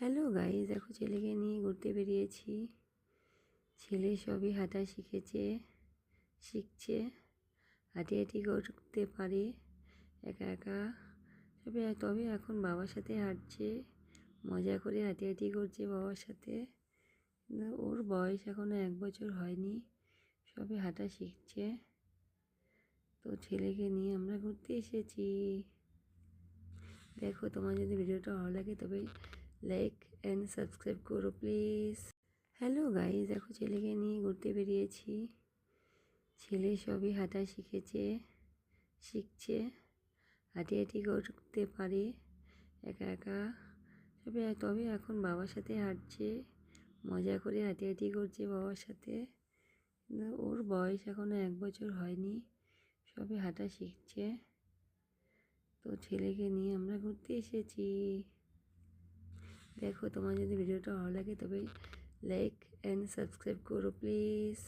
Hello guys, দেখো ছেলেকে নিয়ে ঘুরতে বেরিয়েছি। ছেলে সবই হাঁটা শিখছে, হাঁটি করতে পারে একা একা। তবে এখন বাবার সাথে হাঁটছে, মজা করে হাঁটি করছে বাবার সাথে। ওর বয়স এখনো 1 বছর হয়নি, সবে হাঁটা শিখছে। তো ছেলেকে নিয়ে আমরা ঘুরতে এসেছি। দেখো, তোমার যদি ভিডিওটা ভালো লাগে তবে লাইক অ্যান্ড সাবস্ক্রাইব করো প্লিজ। হ্যালো গাইস, দেখো ছেলেকে নিয়ে ঘুরতে বেরিয়েছি। ছেলে সবই হাঁটা শিখছে, হাঁটি করতে পারে একা একা। তবে এখন বাবার সাথে হাঁটছে, মজা করে হাঁটি করছে বাবার সাথে। ওর বয়স এখনো 1 বছর হয়নি, সবে হাঁটা শিখছে। তো ছেলেকে নিয়ে আমরা ঘুরতে এসেছি। দেখো, তোমার যদি ভিডিওটা ভালো লাগে তবে লাইক অ্যান্ড সাবস্ক্রাইব করো প্লিজ।